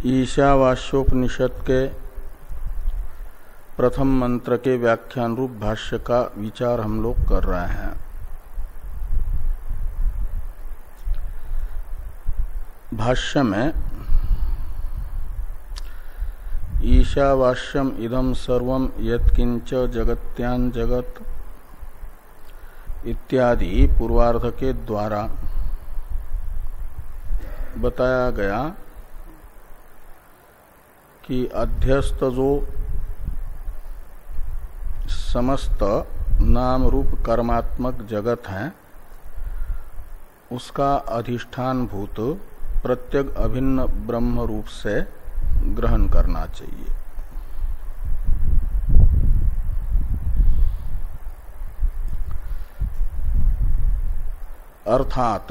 ईशावास्योपनिषद के प्रथम मंत्र के व्याख्यान रूप भाष्य का विचार हम लोग कर रहे हैं। भाष्य में ईशावास्यम इदं सर्वं यत्किंच जगत्यां जगत इत्यादि पूर्वार्ध के द्वारा बताया गया कि अध्यस्त जो समस्त नाम रूप कर्मात्मक जगत है उसका अधिष्ठान भूत प्रत्यग अभिन्न ब्रह्म रूप से ग्रहण करना चाहिए। अर्थात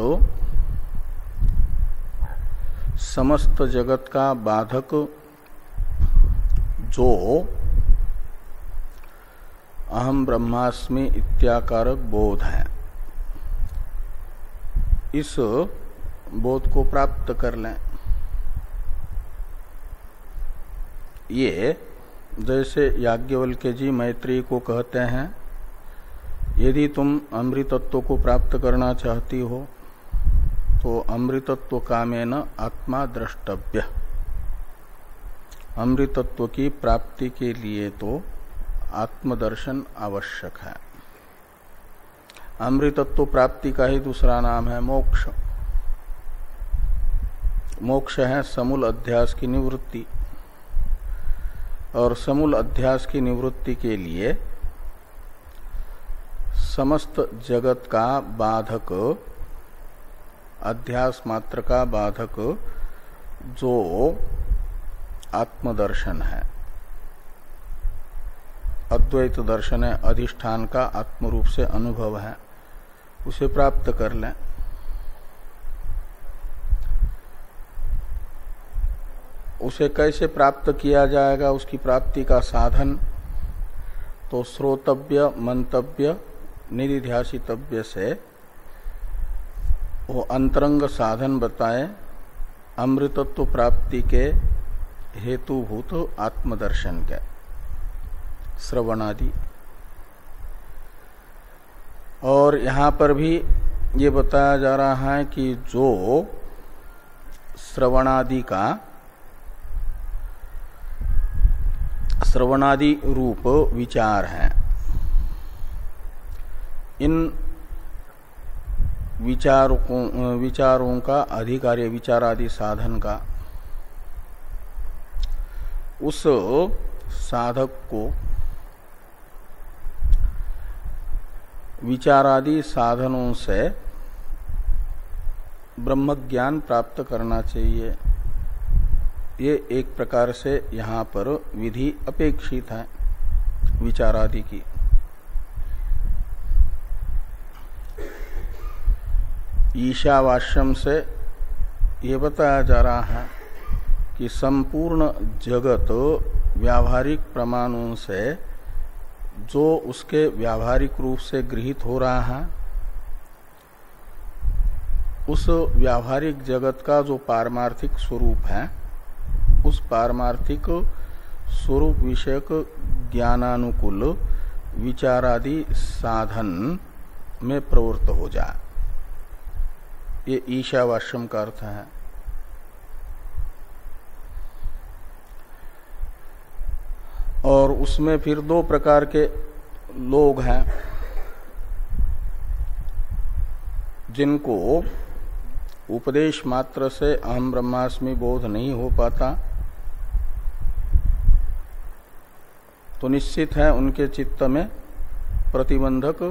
समस्त जगत का बाधक जो अहम ब्रह्मास्मि इत्याकारक बोध है, इस बोध को प्राप्त कर लें। ये जैसे याज्ञवल्क्य जी मैत्री को कहते हैं, यदि तुम अमृतत्व को प्राप्त करना चाहती हो तो अमृतत्व कामेन आत्मा द्रष्टव्य। अमृतत्व की प्राप्ति के लिए तो आत्मदर्शन आवश्यक है। अमृतत्व प्राप्ति का ही दूसरा नाम है मोक्ष। मोक्ष है समूल अध्यास की निवृत्ति, और समूल अध्यास की निवृत्ति के लिए समस्त जगत का बाधक, अध्यास मात्र का बाधक जो आत्मदर्शन है, अद्वैत दर्शन है, अधिष्ठान का आत्म रूप से अनुभव है, उसे प्राप्त कर लें। उसे कैसे प्राप्त किया जाएगा, उसकी प्राप्ति का साधन तो श्रोतव्य, मंतव्य, निधिध्यासितव्य से वो अंतरंग साधन बताए अमृतत्व प्राप्ति के हेतुभूत आत्मदर्शन के श्रवणादि। और यहाँ पर भी ये बताया जा रहा है कि जो श्रवणादि रूप विचार है, इन विचारों का अधिकारी, विचारादि साधन का, उस साधक को विचारादि साधनों से ब्रह्म ज्ञान प्राप्त करना चाहिए। ये एक प्रकार से यहाँ पर विधि अपेक्षित है विचारादि की। ईशावास्यम से ये बताया जा रहा है कि संपूर्ण जगत व्यावहारिक प्रमाणों से जो उसके व्यावहारिक रूप से गृहीत हो रहा है, उस व्यावहारिक जगत का जो पारमार्थिक स्वरूप है, उस पारमार्थिक स्वरूप विषयक ज्ञानानुकूल विचारादि साधन में प्रवृत्त हो जाए। ये ईशावास्यम का अर्थ है। और उसमें फिर दो प्रकार के लोग हैं जिनको उपदेश मात्र से अहम ब्रह्मास्मि बोध नहीं हो पाता, तो निश्चित है उनके चित्त में प्रतिबंधक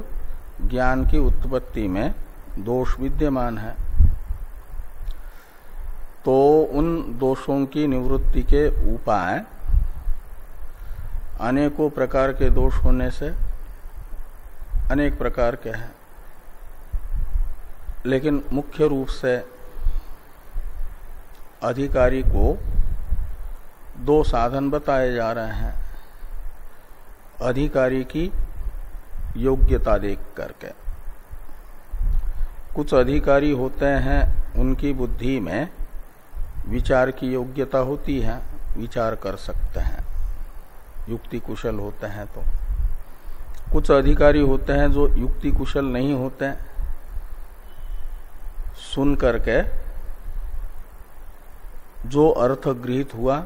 ज्ञान की उत्पत्ति में दोष विद्यमान है। तो उन दोषों की निवृत्ति के उपाय अनेकों प्रकार के दोष होने से अनेक प्रकार के हैं, लेकिन मुख्य रूप से अधिकारी को दो साधन बताए जा रहे हैं अधिकारी की योग्यता देख करके। कुछ अधिकारी होते हैं, उनकी बुद्धि में विचार की योग्यता होती है, विचार कर सकते हैं, युक्ति कुशल होते हैं। तो कुछ अधिकारी होते हैं जो युक्ति कुशल नहीं होते, सुन करके जो अर्थ गृहीत हुआ,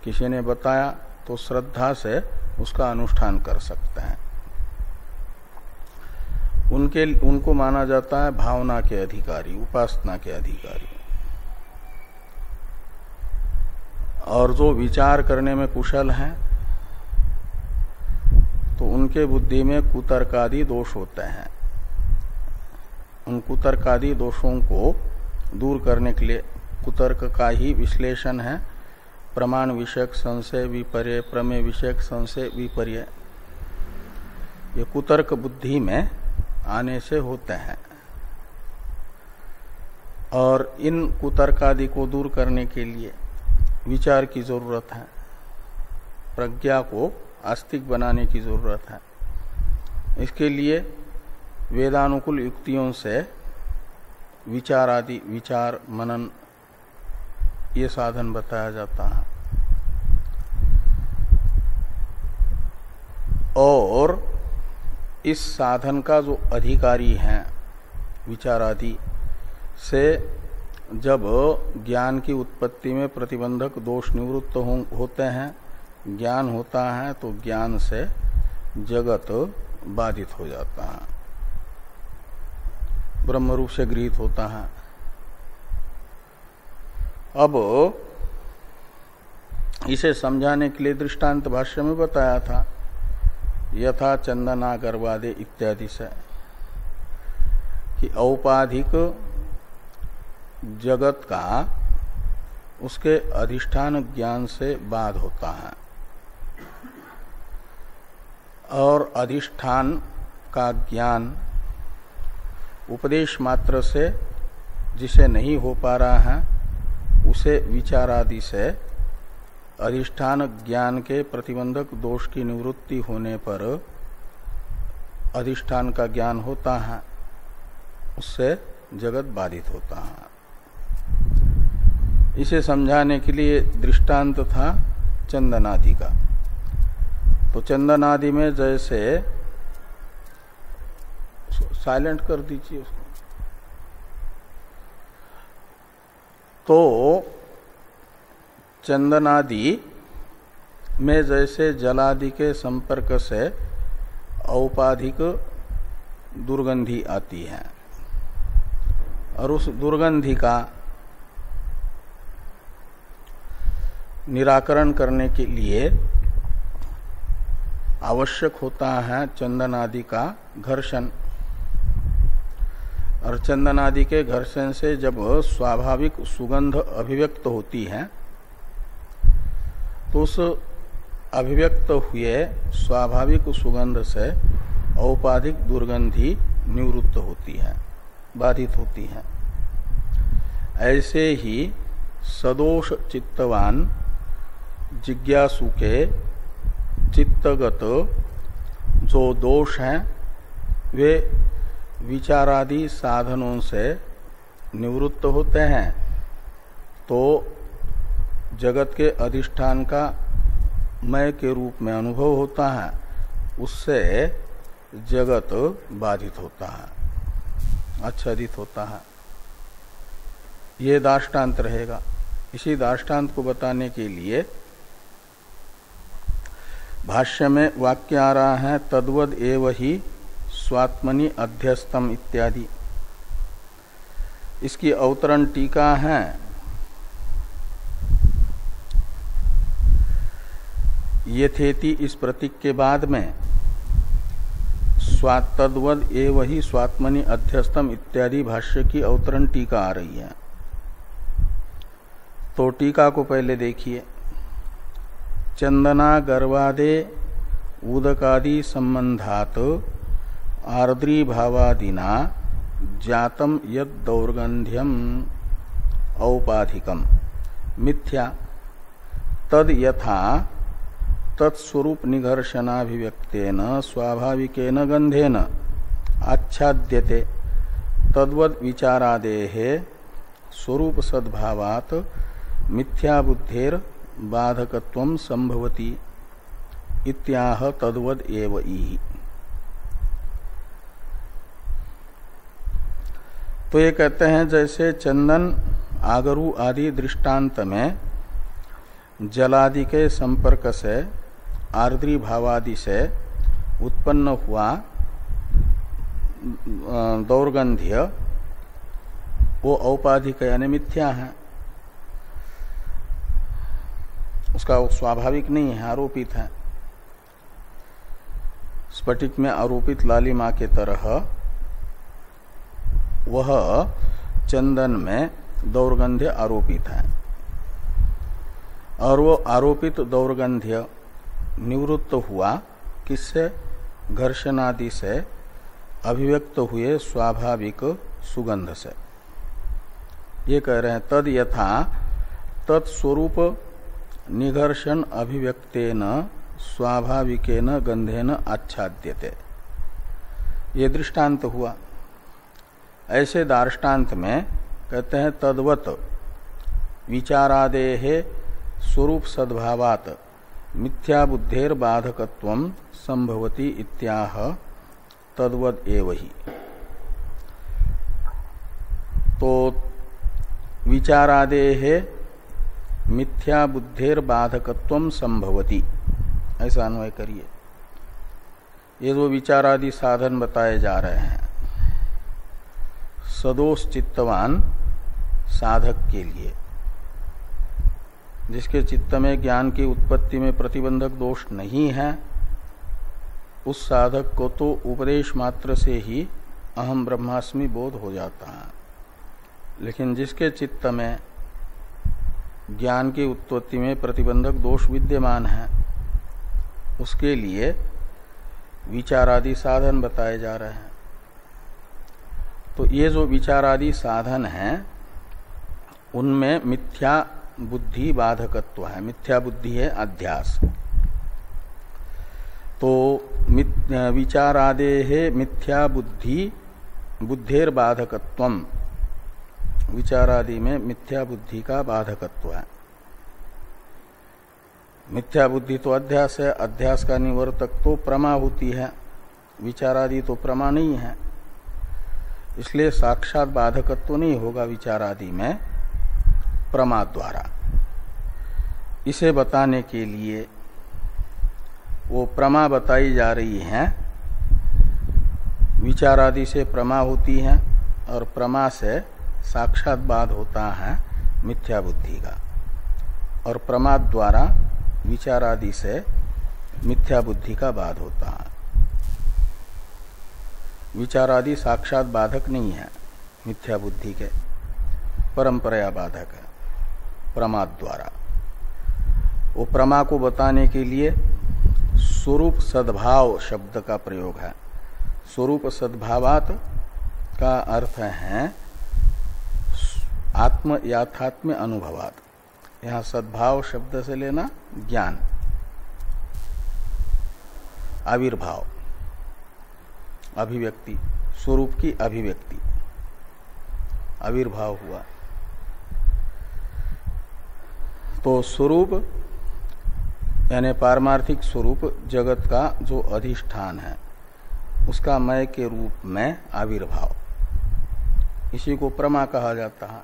किसी ने बताया तो श्रद्धा से उसका अनुष्ठान कर सकते हैं। उनको माना जाता है भावना के अधिकारी, उपासना के अधिकारी। और जो विचार करने में कुशल हैं तो उनके बुद्धि में कुतर्कादि दोष होते हैं। उन कुतर्कादि दोषों को दूर करने के लिए कुतर्क का ही विश्लेषण है प्रमाण विषयक संशय विपर्य, प्रमेय विषयक संशय विपर्य। ये कुतर्क बुद्धि में आने से होते हैं। और इन कुतर्कादि को दूर करने के लिए विचार की जरूरत है, प्रज्ञा को आस्तिक बनाने की जरूरत है। इसके लिए वेदानुकूल युक्तियों से विचार आदि, विचार मनन, ये साधन बताया जाता है। और इस साधन का जो अधिकारी है विचारादि से जब ज्ञान की उत्पत्ति में प्रतिबंधक दोष निवृत्त होते हैं, ज्ञान होता है, तो ज्ञान से जगत बाधित हो जाता है, ब्रह्म रूप से गृहीत होता है। अब इसे समझाने के लिए दृष्टांत भाष्य में बताया था, यथा चंदना गर्वादे इत्यादि से, कि औपाधिक जगत का उसके अधिष्ठान ज्ञान से बाध होता है, और अधिष्ठान का ज्ञान उपदेश मात्र से जिसे नहीं हो पा रहा है, उसे विचारादि से अधिष्ठान ज्ञान के प्रतिबंधक दोष की निवृत्ति होने पर अधिष्ठान का ज्ञान होता है, उससे जगत बाधित होता है। इसे समझाने के लिए दृष्टांत था चंदनादि का। तो चंदनादि में जैसे, साइलेंट कर दीजिए उसको, तो चंदनादि में जैसे जलादि के संपर्क से औपाधिक दुर्गंधि आती है, और उस दुर्गंधि का निराकरण करने के लिए आवश्यक होता है चंदनादि का घर्षण। और चंदनादि के घर्षण से जब स्वाभाविक सुगंध अभिव्यक्त होती है, तो उस अभिव्यक्त हुए स्वाभाविक सुगंध से औपाधिक दुर्गंधि निवृत्त होती है, बाधित होती है। ऐसे ही सदोष चित्तवान जिज्ञासु के चित्तगत जो दोष हैं वे विचारादि साधनों से निवृत्त होते हैं, तो जगत के अधिष्ठान का मय के रूप में अनुभव होता है, उससे जगत बाधित होता है, आच्छादित होता है। ये दाष्टान्त रहेगा। इसी दाष्टान्त को बताने के लिए भाष्य में वाक्य आ रहा है, तद्वद एव ही स्वात्मनि अध्यस्तम इत्यादि। इसकी अवतरण टीका है यथेति, इस प्रतीक के बाद में तद्वद एव ही स्वात्मनि अध्यस्तम इत्यादि भाष्य की अवतरण टीका आ रही है। तो टीका को पहले देखिए। चंदना गर्वादे उदकादि संबंधात आर्द्री भावादिना जातम यद दौर्गंध्यम औपाधिकम मिथ्या तद यथा तत्स्वरूप निघर्षणाभिव्यक्तेन स्वाभाविकेन गंधेन आच्छाद्यते तद्वद विचारादेः स्वरूप सद्भावात मिथ्या बुद्धेर बाधकत्वम संभवति इत्याह तद्वद एव इहि। तो ये कहते हैं जैसे चंदन आगरू आदि दृष्टांत में जलादि के संपर्क से आर्द्री भावादि से उत्पन्न हुआ दौर्गंध्य वो औपाधिक यानी मिथ्या है, उसका वो स्वाभाविक नहीं है, आरोपित है। स्फटिक में आरोपित लालिमा के तरह वह चंदन में दौर्गंध्य आरोपित है और वो आरोपित दौर्गंध्य निवृत्त हुआ किससे? घर्षणादि से अभिव्यक्त हुए स्वाभाविक सुगंध से। ये कह रहे हैं तद यथा तत्स्वरूप निघर्षण अभिव्यक्तेन स्वाभाविकेन गंधेन आच्छाद्यते। ये दृष्टांत हुआ। ऐसे दार्ष्टान्त में कहते हैं तद्वत विचारादेः स्वरूप सद्भावात मिथ्या बुद्धेर बाधकत्वम संभवति इत्याह तद्वद एव ही। तो विचारादेः मिथ्या बुद्धेर बाधकत्वम संभवति ऐसा अन्वय करिए। ये जो विचारादि साधन बताए जा रहे हैं सदोष चित्तवान साधक के लिए, जिसके चित्त में ज्ञान की उत्पत्ति में प्रतिबंधक दोष नहीं है, उस साधक को तो उपदेश मात्र से ही अहम ब्रह्मास्मि बोध हो जाता है। लेकिन जिसके चित्त में ज्ञान की उत्पत्ति में प्रतिबंधक दोष विद्यमान है, उसके लिए विचारादि साधन बताए जा रहे हैं। तो ये जो विचारादि साधन हैं उनमें मिथ्या बुद्धि बाधकत्व है। मिथ्या बुद्धि है अध्यास। तो विचारादेः मिथ्या बुद्धेर बाधकत्वम, विचारादि में मिथ्या बुद्धि का बाधकत्व है। मिथ्या बुद्धि तो अध्यास है, अध्यास का निवर्तक तो प्रमा होती है, विचारादि तो प्रमा नहीं है, इसलिए साक्षात बाधकत्व नहीं होगा विचारादि में प्रमा द्वारा। इसे बताने के लिए वो प्रमा बताई जा रही है। विचारादि से प्रमा होती है और प्रमा से साक्षात बाध होता है मिथ्या बुद्धि का, और प्रमा द्वारा विचारादि से मिथ्या बुद्धि का बाध होता है। विचारादि साक्षात बाधक नहीं है मिथ्या बुद्धि के, परंपरा बाधक है प्रमा द्वारा। वो प्रमा को बताने के लिए स्वरूप सद्भाव शब्द का प्रयोग है। स्वरूप सद्भावात का अर्थ है आत्म याथात्म्य अनुभवात। यहाँ सद्भाव शब्द से लेना ज्ञान, आविर्भाव, अभिव्यक्ति, स्वरूप की अभिव्यक्ति, आविर्भाव हुआ। तो स्वरूप यानी पारमार्थिक स्वरूप जगत का जो अधिष्ठान है उसका मय के रूप में आविर्भाव, इसी को प्रमा कहा जाता है।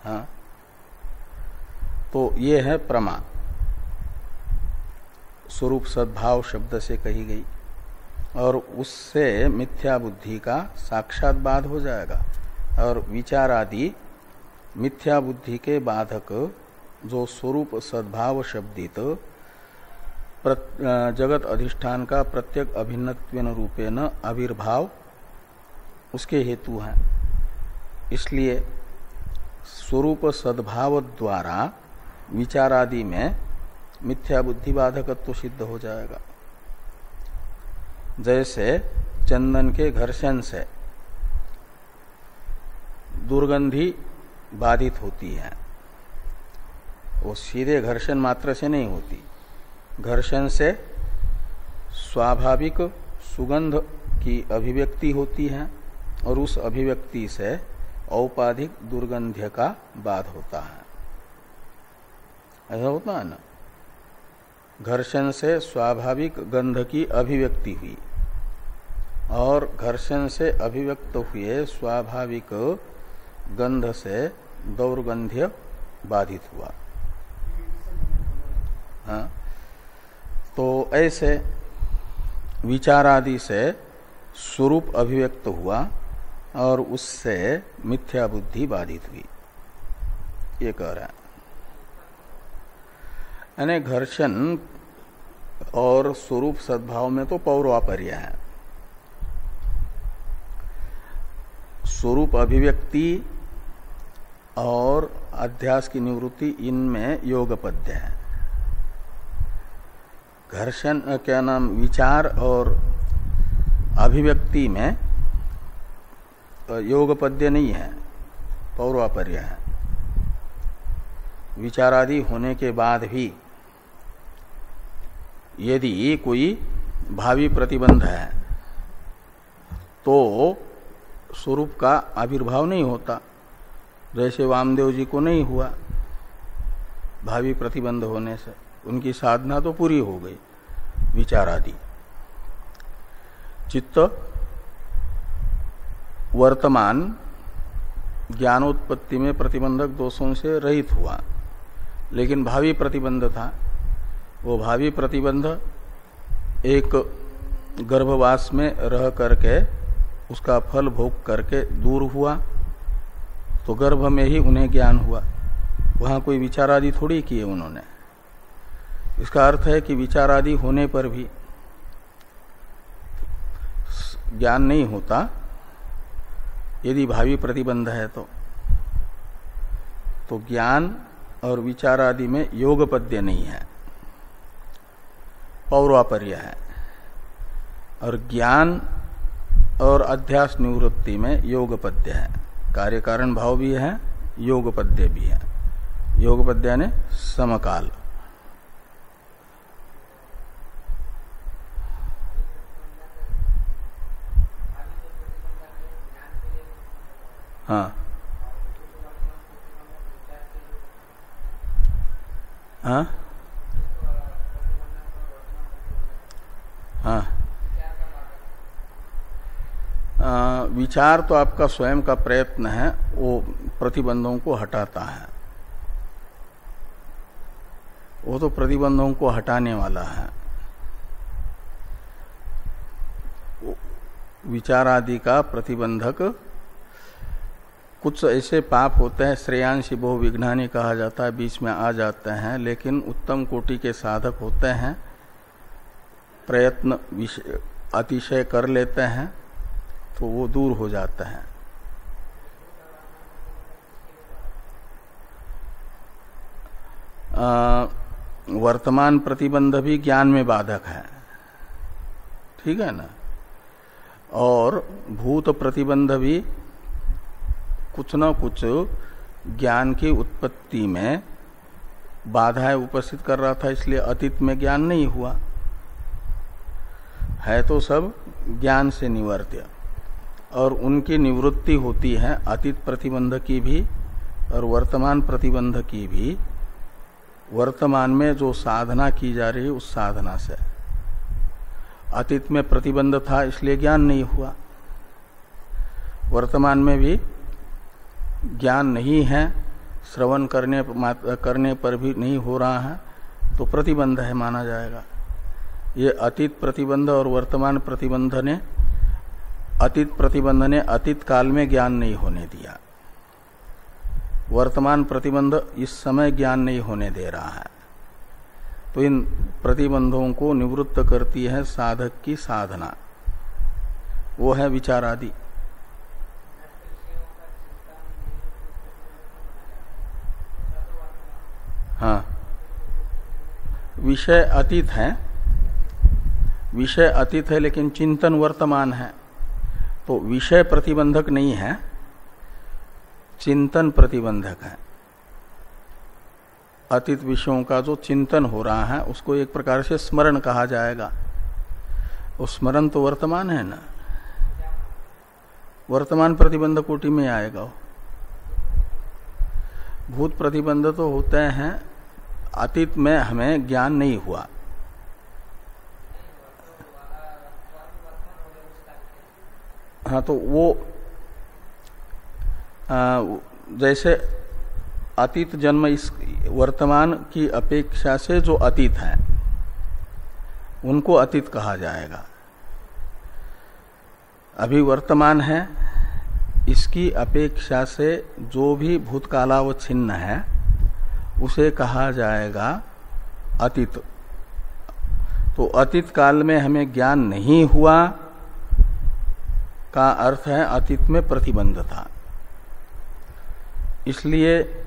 हाँ, तो ये है प्रमा, स्वरूप सद्भाव शब्द से कही गई, और उससे मिथ्या बुद्धि का साक्षात बाध हो जाएगा। और विचार आदि मिथ्या बुद्धि के बाधक जो स्वरूप सद्भाव शब्दित जगत अधिष्ठान का प्रत्यक अभिन्नत्वेन रूपेण आविर्भाव उसके हेतु हैं। इसलिए स्वरूप सद्भाव द्वारा विचारादि में मिथ्या बुद्धि बाधकत्व सिद्ध हो जाएगा। जैसे चंदन के घर्षण से दुर्गंधि बाधित होती है, वो सीधे घर्षण मात्र से नहीं होती, घर्षण से स्वाभाविक सुगंध की अभिव्यक्ति होती है और उस अभिव्यक्ति से औपाधिक दुर्गंध्य का बाध होता है। ऐसा होता है ना, घर्षण से स्वाभाविक गंध की अभिव्यक्ति हुई और घर्षण से अभिव्यक्त हुए स्वाभाविक गंध से दौर्गंध्य बाधित हुआ। हाँ, तो ऐसे विचारादि से स्वरूप अभिव्यक्त हुआ और उससे मिथ्या बुद्धि बाधित हुई, ये कह रहा है। यानी घर्षण और स्वरूप सद्भाव में तो पौर्वापर्य है। स्वरूप अभिव्यक्ति और अध्यास की निवृत्ति इनमें योगपद्य है। घर्षण क्या नाम, विचार और अभिव्यक्ति में योगपद्य नहीं है, पौर्वापर्य है। विचारादि होने के बाद भी यदि कोई भावी प्रतिबंध है तो स्वरूप का आविर्भाव नहीं होता, जैसे वामदेव जी को नहीं हुआ भावी प्रतिबंध होने से, उनकी साधना तो पूरी हो गई विचारादि। चित्त वर्तमान ज्ञानोत्पत्ति में प्रतिबंधक दोषों से रहित हुआ, लेकिन भावी प्रतिबंध था। वो भावी प्रतिबंध एक गर्भवास में रह करके उसका फल भोग करके दूर हुआ, तो गर्भ में ही उन्हें ज्ञान हुआ, वहां कोई विचारादि थोड़ी किए उन्होंने। इसका अर्थ है कि विचारादि होने पर भी ज्ञान नहीं होता यदि भावी प्रतिबंध है तो ज्ञान और विचारादि में योगपद्य नहीं है, पौर्वापर्य है। और ज्ञान और अध्यास निवृत्ति में योगपद्य है, कार्य कारण भाव भी है, योगपद्य भी है। योगपद्य यानी समकाल। हाँ हाँ हाँ, विचार तो आपका स्वयं का प्रयत्न है, वो प्रतिबंधों को हटाता है, वो तो प्रतिबंधों को हटाने वाला है। विचार आदि का प्रतिबंधक कुछ ऐसे पाप होते हैं, श्रेयांशी बहु विघ्नानि कहा जाता है, बीच में आ जाते हैं, लेकिन उत्तम कोटि के साधक होते हैं, प्रयत्न अतिशय कर लेते हैं तो वो दूर हो जाते हैं। वर्तमान प्रतिबंध भी ज्ञान में बाधक है, ठीक है ना, और भूत प्रतिबंध भी कुछ न कुछ ज्ञान की उत्पत्ति में बाधाएं उपस्थित कर रहा था, इसलिए अतीत में ज्ञान नहीं हुआ है, तो सब ज्ञान से निवर्त्य। और उनकी निवृत्ति होती है अतीत प्रतिबंध की भी और वर्तमान प्रतिबंध की भी, वर्तमान में जो साधना की जा रही है उस साधना से। अतीत में प्रतिबंध था इसलिए ज्ञान नहीं हुआ, वर्तमान में भी ज्ञान नहीं है, श्रवण करने पर भी नहीं हो रहा है, तो प्रतिबंध है माना जाएगा। ये अतीत प्रतिबंध और वर्तमान प्रतिबंध ने, अतीत प्रतिबंध ने अतीत काल में ज्ञान नहीं होने दिया, वर्तमान प्रतिबंध इस समय ज्ञान नहीं होने दे रहा है। तो इन प्रतिबंधों को निवृत्त करती है साधक की साधना, वो है विचारादि। हाँ, विषय अतीत है, विषय अतीत है लेकिन चिंतन वर्तमान है, तो विषय प्रतिबंधक नहीं है, चिंतन प्रतिबंधक है। अतीत विषयों का जो चिंतन हो रहा है उसको एक प्रकार से स्मरण कहा जाएगा। वो स्मरण तो वर्तमान है ना, वर्तमान प्रतिबंध कोटि में आएगा। भूत प्रतिबंध तो होते हैं, अतीत में हमें ज्ञान नहीं हुआ। हाँ, तो वो जैसे अतीत जन्म इस वर्तमान की अपेक्षा से जो अतीत है उनको अतीत कहा जाएगा। अभी वर्तमान है, इसकी अपेक्षा से जो भी भूतकालावच्छिन्न है उसे कहा जाएगा अतीत। तो अतीत काल में हमें ज्ञान नहीं हुआ का अर्थ है अतीत में प्रतिबंध था। इसलिए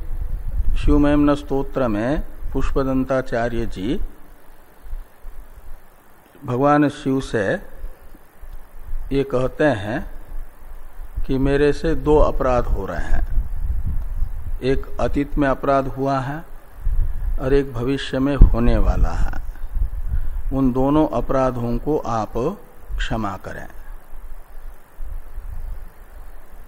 शिवमहिम्न स्तोत्र में पुष्पदंताचार्य जी भगवान शिव से ये कहते हैं कि मेरे से दो अपराध हो रहे हैं, एक अतीत में अपराध हुआ है और एक भविष्य में होने वाला है। उन दोनों अपराधों को आप क्षमा करें।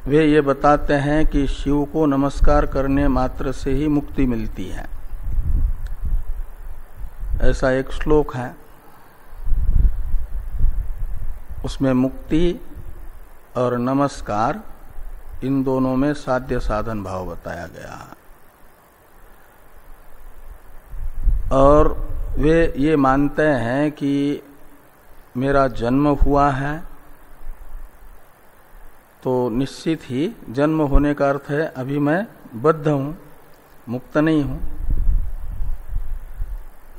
वे ये बताते हैं कि शिव को नमस्कार करने मात्र से ही मुक्ति मिलती है। ऐसा एक श्लोक है, उसमें मुक्ति और नमस्कार इन दोनों में साध्य साधन भाव बताया गया है। और वे ये मानते हैं कि मेरा जन्म हुआ है तो निश्चित ही जन्म होने का अर्थ है अभी मैं बद्ध हूं, मुक्त नहीं हूं।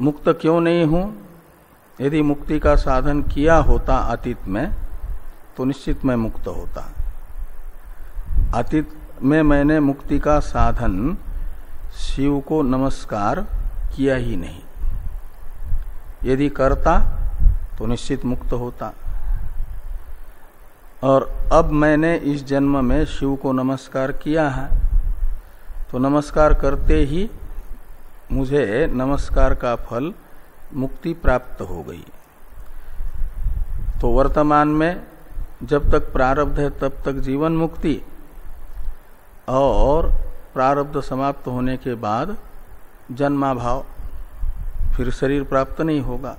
मुक्त क्यों नहीं हूं? यदि मुक्ति का साधन किया होता अतीत में तो निश्चित मैं मुक्त होता। अतीत में मैंने मुक्ति का साधन शिव को नमस्कार किया ही नहीं। यदि करता तो निश्चित मुक्त होता। और अब मैंने इस जन्म में शिव को नमस्कार किया है तो नमस्कार करते ही मुझे नमस्कार का फल मुक्ति प्राप्त हो गई। तो वर्तमान में जब तक प्रारब्ध है तब तक जीवन मुक्ति, और प्रारब्ध समाप्त होने के बाद जन्माभाव, फिर शरीर प्राप्त नहीं होगा,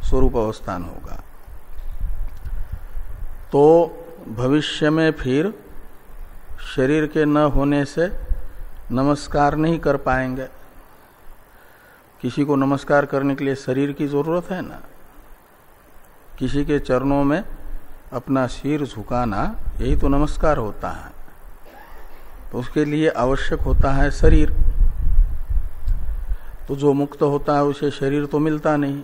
स्वरूप अवस्थान होगा। तो भविष्य में फिर शरीर के न होने से नमस्कार नहीं कर पाएंगे। किसी को नमस्कार करने के लिए शरीर की जरूरत है ना, किसी के चरणों में अपना सिर झुकाना यही तो नमस्कार होता है। तो उसके लिए आवश्यक होता है शरीर। तो जो मुक्त होता है उसे शरीर तो मिलता नहीं।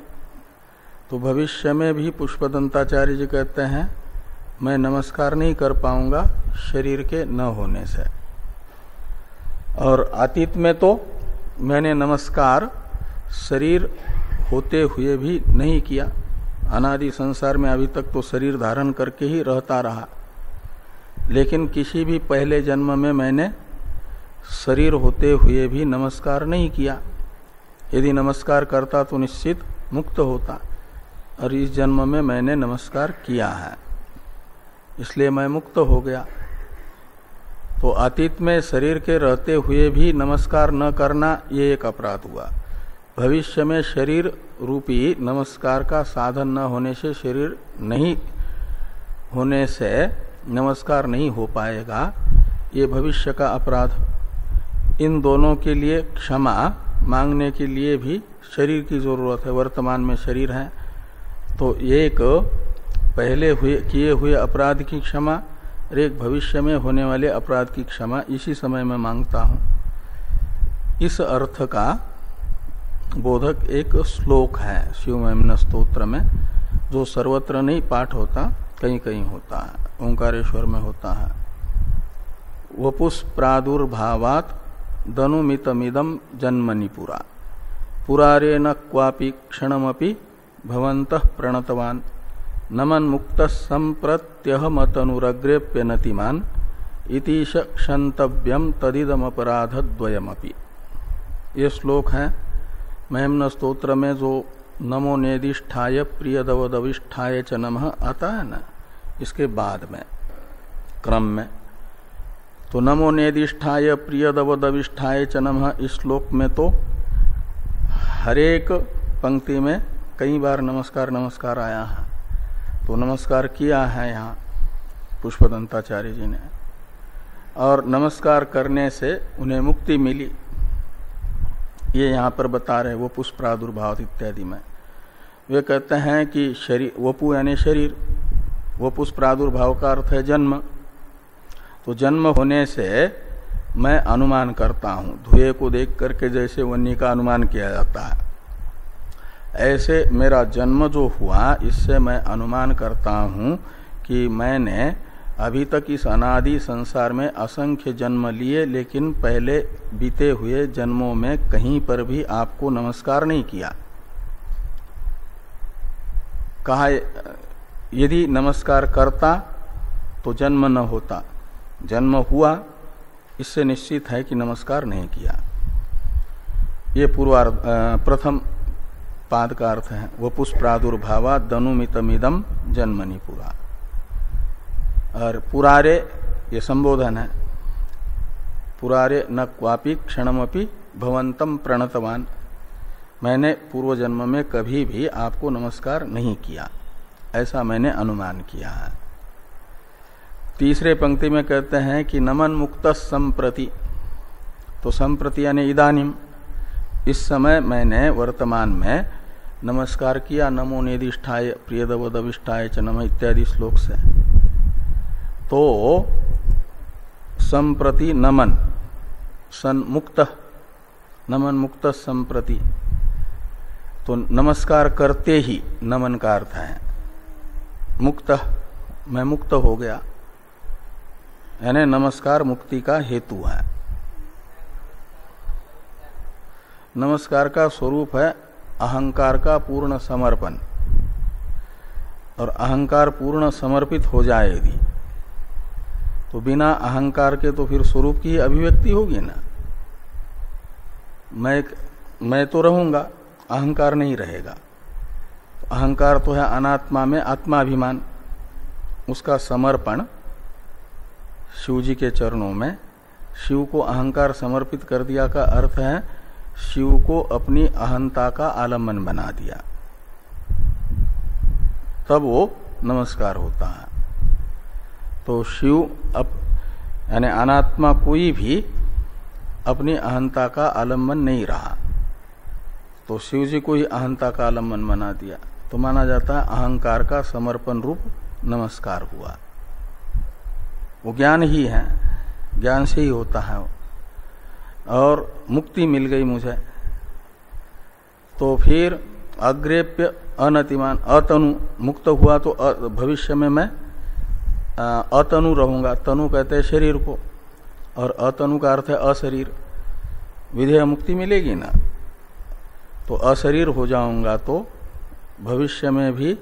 तो भविष्य में भी पुष्पदंताचार्य जी कहते हैं मैं नमस्कार नहीं कर पाऊंगा शरीर के न होने से। और अतीत में तो मैंने नमस्कार शरीर होते हुए भी नहीं किया। अनादि संसार में अभी तक तो शरीर धारण करके ही रहता रहा, लेकिन किसी भी पहले जन्म में मैंने शरीर होते हुए भी नमस्कार नहीं किया। यदि नमस्कार करता तो निश्चित मुक्त होता, और इस जन्म में मैंने नमस्कार किया है इसलिए मैं मुक्त हो गया। तो अतीत में शरीर के रहते हुए भी नमस्कार न करना ये एक अपराध हुआ। भविष्य में शरीर रूपी नमस्कार का साधन न होने से, शरीर नहीं होने से नमस्कार नहीं हो पाएगा, ये भविष्य का अपराध। इन दोनों के लिए क्षमा मांगने के लिए भी शरीर की जरूरत है। वर्तमान में शरीर है तो एक पहले किए हुए अपराध की क्षमा और एक भविष्य में होने वाले अपराध की क्षमा इसी समय में मांगता हूं। इस अर्थ का बोधक एक श्लोक है शिवमहिम्न स्तोत्र में, जो सर्वत्र नहीं पाठ होता, कहीं कहीं होता है, ओंकारेश्वर में होता है। वपुष प्रादुर्भावात दनुमितमिदम जन्मनि पुरा पुरारे न क्वापि क्षणमपि भवन्तः प्रणतवान नमन मुक्त संप्रत्यहमतनुरग्रेप्यनतिमान इतिश क्षंतव्यम तदिदम अपराध द्वयमपि। ये श्लोक है महिम्न स्तोत्र में, जो नमो नेदिष्ठाय प्रियदवदविष्ठाय च नमः आता है ना, इसके बाद में क्रम में। तो नमो नेदिष्ठाय प्रियदवदविष्ठाय च नमः इस श्लोक में तो हरेक पंक्ति में कई बार नमस्कार नमस्कार आया है। तो नमस्कार किया है यहाँ पुष्पदंताचार्य जी ने, और नमस्कार करने से उन्हें मुक्ति मिली, ये यहाँ पर बता रहे वो पुष्प प्रादुर्भाव इत्यादि में। वे कहते हैं कि शरीर, वपु यानी शरीर, वपुष प्रादुर्भाव का अर्थ है जन्म। तो जन्म होने से मैं अनुमान करता हूं, धुएं को देख करके जैसे वन्य का अनुमान किया जाता है, ऐसे मेरा जन्म जो हुआ इससे मैं अनुमान करता हूं कि मैंने अभी तक इस अनादि संसार में असंख्य जन्म लिए, लेकिन पहले बीते हुए जन्मों में कहीं पर भी आपको नमस्कार नहीं किया। कहा यदि नमस्कार करता तो जन्म न होता, जन्म हुआ इससे निश्चित है कि नमस्कार नहीं किया। ये पूर्वार्ध प्रथम पाद का अर्थ है। वपुष प्रादुर्भावा दनुमितमिदम जन्मनि पुरा। और पुरारे ये संबोधन है। पुरारे न क्वापि क्षणमपि भवंतम प्रणतवान, मैंने पूर्व जन्म में कभी भी आपको नमस्कार नहीं किया, ऐसा मैंने अनुमान किया है। तीसरे पंक्ति में कहते हैं कि नमन मुक्त संप्रति, तो संप्रति यानी इदानीम, इस समय मैंने वर्तमान में नमस्कार किया। नमो नेदिष्ठाय प्रियदवदविष्ठाय च नमः इत्यादि श्लोक से। तो संप्रति नमन, सन्मुक्त, नमन मुक्त संप्रति, तो नमस्कार करते ही नमन का अर्थ है। मुक्त, मैं मुक्त हो गया, यानी नमस्कार मुक्ति का हेतु है। नमस्कार का स्वरूप है अहंकार का पूर्ण समर्पण, और अहंकार पूर्ण समर्पित हो जाए यदि, तो बिना अहंकार के तो फिर स्वरूप की अभिव्यक्ति होगी ना। मैं तो रहूंगा, अहंकार नहीं रहेगा। अहंकार तो है अनात्मा में आत्माभिमान, उसका समर्पण शिव जी के चरणों में, शिव को अहंकार समर्पित कर दिया का अर्थ है शिव को अपनी अहंता का आलम्बन बना दिया, तब वो नमस्कार होता है। तो शिव यानी अनात्मा कोई भी अपनी अहंता का आलम्बन नहीं रहा, तो शिव जी को ही अहंता का आलम्बन बना दिया, तो माना जाता है अहंकार का समर्पण रूप नमस्कार हुआ। वो ज्ञान ही है, ज्ञान से ही होता है वो। और मुक्ति मिल गई मुझे, तो फिर अग्रेप्य अनतिमान, अतनु, मुक्त हुआ तो भविष्य में मैं अतनु रहूंगा। तनु कहते हैं शरीर को, और अतनु का अर्थ है अशरीर। विधेय मुक्ति मिलेगी ना, तो अशरीर हो जाऊंगा, तो भविष्य में भी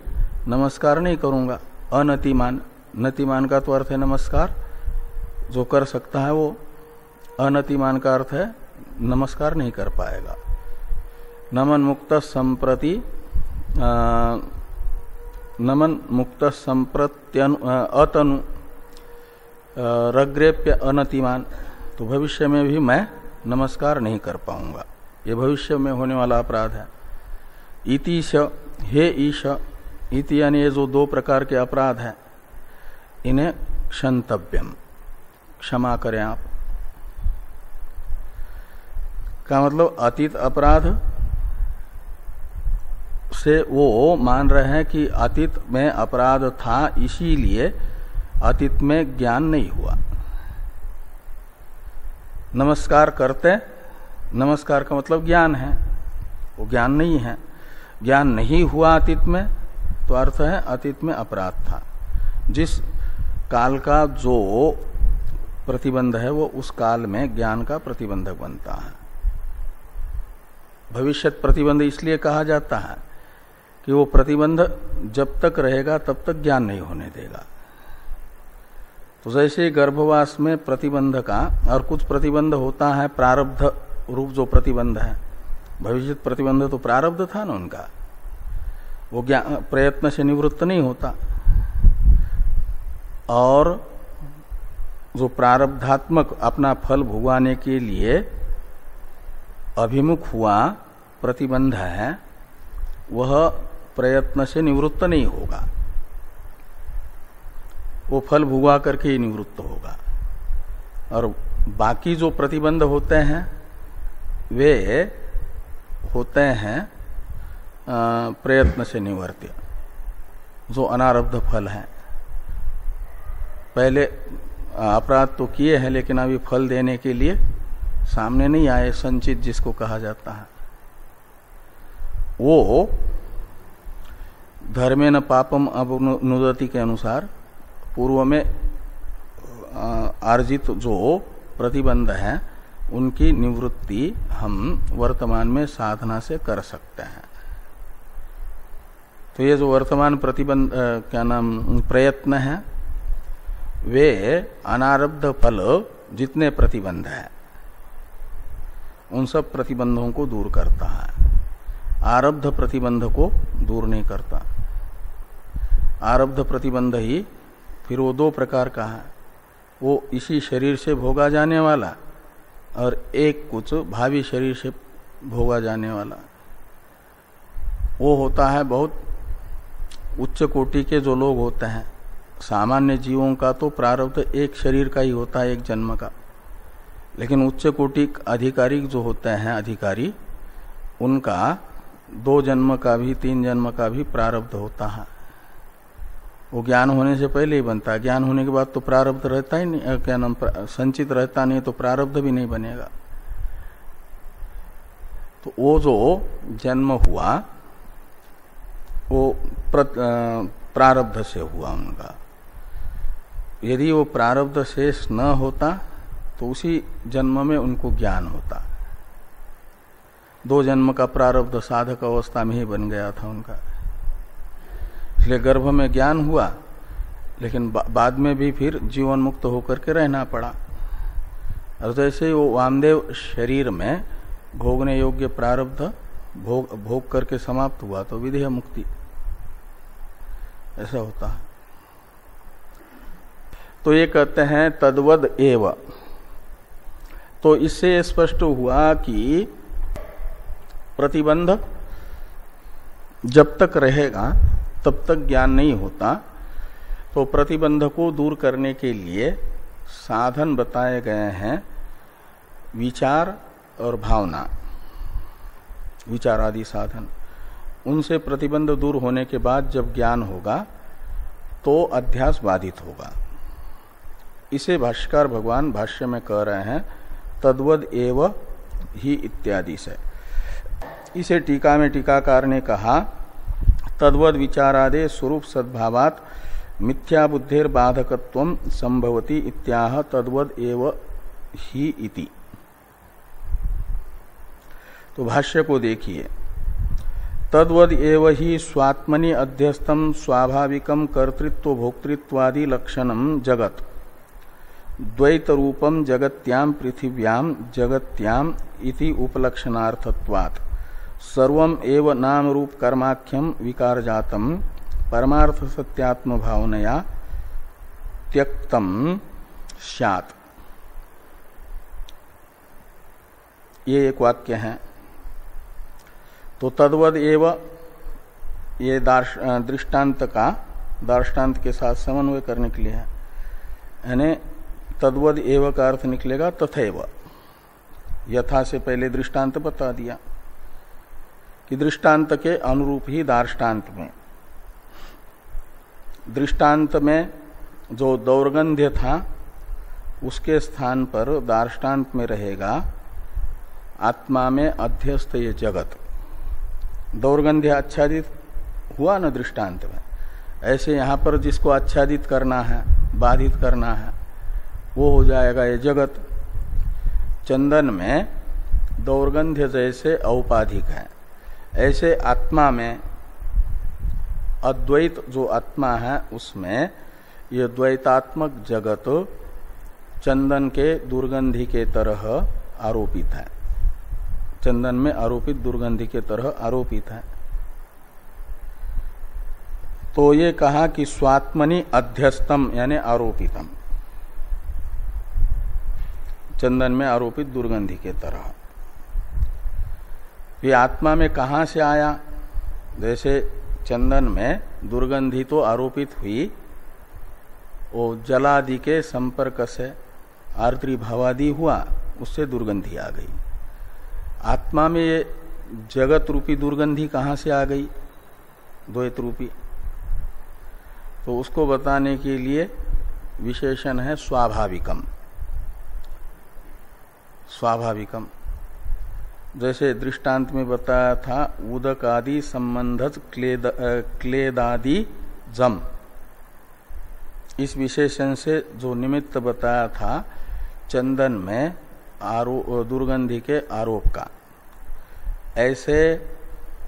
नमस्कार नहीं करूंगा। अनतिमान, नतिमान का तो अर्थ है नमस्कार, जो कर सकता है वो। अनतिमान का अर्थ है नमस्कार नहीं कर पाएगा। नमन मुक्त संप्रति, नमन मुक्त संप्रत्यनु अतनु रग्रेप्य अनतिमान, तो भविष्य में भी मैं नमस्कार नहीं कर पाऊंगा। ये भविष्य में होने वाला अपराध है। इतिश, हे ईश, इति यानी ये जो दो प्रकार के अपराध हैं, इन्हें क्षंतव्यम, क्षमा करें आप। का मतलब अतीत अपराध से वो मान रहे हैं कि अतीत में अपराध था, इसीलिए अतीत में ज्ञान नहीं हुआ। नमस्कार करते, नमस्कार का मतलब ज्ञान है, वो ज्ञान नहीं है। ज्ञान नहीं हुआ अतीत में, तो अर्थ है अतीत में अपराध था। जिस काल का जो प्रतिबंध है वो उस काल में ज्ञान का प्रतिबंधक बनता है। भविष्यत प्रतिबंध इसलिए कहा जाता है कि वो प्रतिबंध जब तक रहेगा तब तक ज्ञान नहीं होने देगा। तो जैसे गर्भवास में प्रतिबंध का, और कुछ प्रतिबंध होता है प्रारब्ध रूप जो प्रतिबंध है, भविष्य प्रतिबंध तो प्रारब्ध था ना उनका, वो प्रयत्न से निवृत्त नहीं होता। और जो प्रारब्धात्मक अपना फल भोगाने के लिए अभिमुख हुआ प्रतिबंध है, वह प्रयत्न से निवृत्त नहीं होगा, वो फल भोगा करके ही निवृत्त होगा। और बाकी जो प्रतिबंध होते हैं वे होते हैं प्रयत्न से निवर्त्य, जो अनारब्ध फल है। पहले अपराध तो किए हैं लेकिन अभी फल देने के लिए सामने नहीं आए, संचित जिसको कहा जाता है, वो धर्मेन पापम अपनुदति के अनुसार पूर्व में अर्जित जो प्रतिबंध है उनकी निवृत्ति हम वर्तमान में साधना से कर सकते हैं। तो ये जो वर्तमान प्रतिबंध प्रयत्न है वे अनारब्ध फल जितने प्रतिबंध है उन सब प्रतिबंधों को दूर करता है, आरब्ध प्रतिबंध को दूर नहीं करता। आरब्ध प्रतिबंध ही फिर वो दो प्रकार का है, वो इसी शरीर से भोगा जाने वाला और एक कुछ भावी शरीर से भोगा जाने वाला। वो होता है बहुत उच्च कोटि के जो लोग होते हैं। सामान्य जीवों का तो प्रारब्ध एक शरीर का ही होता है, एक जन्म का, लेकिन उच्च कोटि अधिकारी जो होते हैं अधिकारी, उनका 2 जन्म का भी 3 जन्म का भी प्रारब्ध होता है। वो ज्ञान होने से पहले ही बनता है, ज्ञान होने के बाद तो प्रारब्ध रहता ही नहीं, संचित रहता नहीं, तो प्रारब्ध भी नहीं बनेगा। तो वो जो जन्म हुआ वो प्रारब्ध से हुआ उनका। यदि वो प्रारब्ध शेष न होता तो उसी जन्म में उनको ज्ञान होता। 2 जन्म का प्रारब्ध साधक अवस्था में ही बन गया था उनका, इसलिए गर्भ में ज्ञान हुआ, लेकिन बाद में भी फिर जीवन मुक्त होकर के रहना पड़ा। और जैसे वो वामदेव शरीर में भोगने योग्य प्रारब्ध भोग करके समाप्त हुआ तो विधेय मुक्ति, ऐसा होता है। तो ये कहते हैं तद्वद एव। तो इससे स्पष्ट हुआ कि प्रतिबंध जब तक रहेगा तब तक ज्ञान नहीं होता। तो प्रतिबंध को दूर करने के लिए साधन बताए गए हैं, विचार और भावना, विचार आदि साधन। उनसे प्रतिबंध दूर होने के बाद जब ज्ञान होगा तो अध्यास बाधित होगा। इसे भाष्यकार भगवान भाष्य में कह रहे हैं तद्वद एव ही इत्यादि से। इसे टीका में टीकाकार ने कहा तद्वद विचारादे स्वरूप सद्भावात मिथ्या बुद्धिर बाधकत्वम संभवति इत्याह तद्वद एव ही इति। तो भाष्य को देखिए, तद्वद एव ही स्वात्मनि अध्यस्तम स्वाभाविकम कर्तृत्व भोक्तृत्वादि लक्षणम जगत द्वैत रूपम जगत्याम पृथिव्याम जगत्याम इति उपलक्षणार्थत्वात् सर्वम एव नाम रूप कर्माख्यम विकार जातम परमार्थ सत्यात्म भावनया त्यक्तम स्यात्। ये एक वाक्य है। तो तद्वद एव ये दृष्टांत का दार्ष्टान्त के साथ समन्वय करने के लिए है, यानी तद्वद एव का अर्थ निकलेगा तथैव। यथा से पहले दृष्टांत बता दिया कि दृष्टांत के अनुरूप ही दार्ष्टान्त में, दृष्टांत में जो दौर्गंध्य था उसके स्थान पर दार्ष्टान्त में रहेगा आत्मा में अध्यस्त ये जगत। दौर्गंध्य आच्छादित हुआ न दृष्टांत में, ऐसे यहां पर जिसको आच्छादित करना है, बाधित करना है, वो हो जाएगा ये जगत। चंदन में दौर्गंध्य जैसे औपाधिक है, ऐसे आत्मा में अद्वैत जो आत्मा है उसमें ये द्वैतात्मक जगत चंदन के दुर्गंधि के तरह आरोपित है, चंदन में आरोपित दुर्गंधि के तरह आरोपित है। तो ये कहा कि स्वात्मनि अध्यस्तम यानी आरोपितम, चंदन में आरोपित दुर्गंधि के तरह। ये आत्मा में कहाँ से आया? जैसे चंदन में दुर्गंधि तो आरोपित हुई वो जलादि के संपर्क से, आर्द्री भावादि हुआ, उससे दुर्गंधि आ गई। आत्मा में ये जगत रूपी दुर्गंधि कहाँ से आ गई? द्वैत रूपी। तो उसको बताने के लिए विशेषण है स्वाभाविकम। स्वाभाविकम जैसे दृष्टांत में बताया था, उदक आदि संबंधत क्लेदादि जम, इस विशेषण से जो निमित्त बताया था चंदन में दुर्गंधि के आरोप का, ऐसे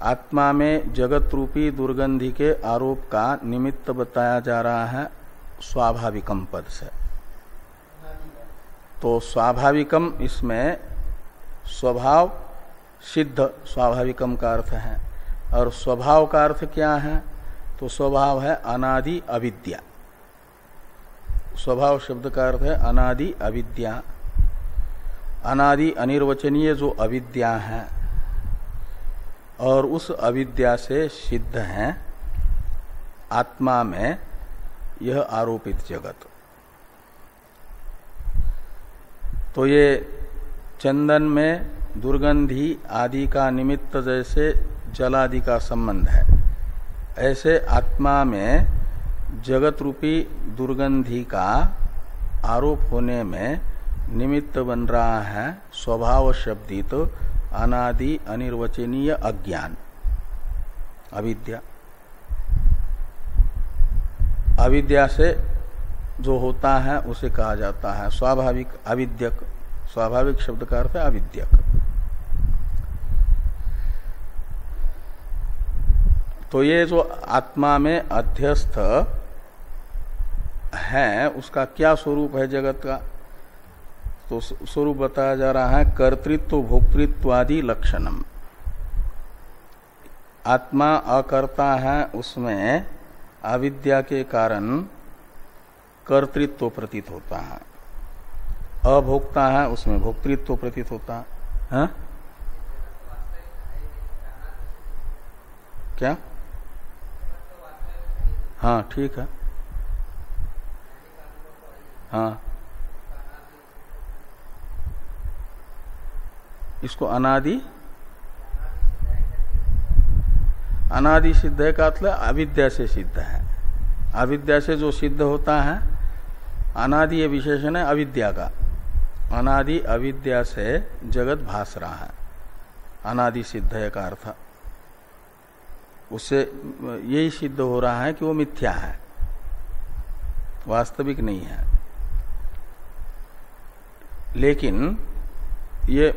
आत्मा में जगत रूपी दुर्गंधि के आरोप का निमित्त बताया जा रहा है स्वाभाविकम पद से। तो स्वाभाविकम इसमें स्वभाव सिद्ध स्वाभाविकम का अर्थ है, और स्वभाव का अर्थ क्या है? तो स्वभाव है अनादि अविद्या। स्वभाव शब्द का अर्थ है अनादि अविद्या। अनादि अनिर्वचनीय जो अविद्या है, और उस अविद्या से सिद्ध है आत्मा में यह आरोपित जगत। तो ये चंदन में दुर्गंधि आदि का निमित्त जैसे जलादि का संबंध है, ऐसे आत्मा में जगत रूपी दुर्गंधि का आरोप होने में निमित्त बन रहा है स्वभाव शब्दित अनादि अनिर्वचनीय अज्ञान, अविद्या। अविद्या से जो होता है उसे कहा जाता है स्वाभाविक अविद्यक। स्वाभाविक शब्द का अर्थ है अविद्यक। तो ये जो आत्मा में अध्यस्थ है उसका क्या स्वरूप है जगत का? तो स्वरूप बताया जा रहा है कर्तृत्व भोक्तृत्वादि लक्षणम। आत्मा अकर्ता है, उसमें अविद्या के कारण कर्तृत्व प्रतीत होता है। अभोक्ता है, उसमें भोक्तृत्व प्रतीत होता है। क्या? हाँ ठीक है। हाँ, इसको अनादि अनादि सिद्ध है का मतलब अविद्या से सिद्ध है। अविद्या से जो सिद्ध होता है, अनादि ये विशेषण है अविद्या का। अनादि अविद्या से जगत भास रहा है, अनादि सिद्ध है का अर्थ। उससे यही सिद्ध हो रहा है कि वो मिथ्या है, वास्तविक नहीं है। लेकिन ये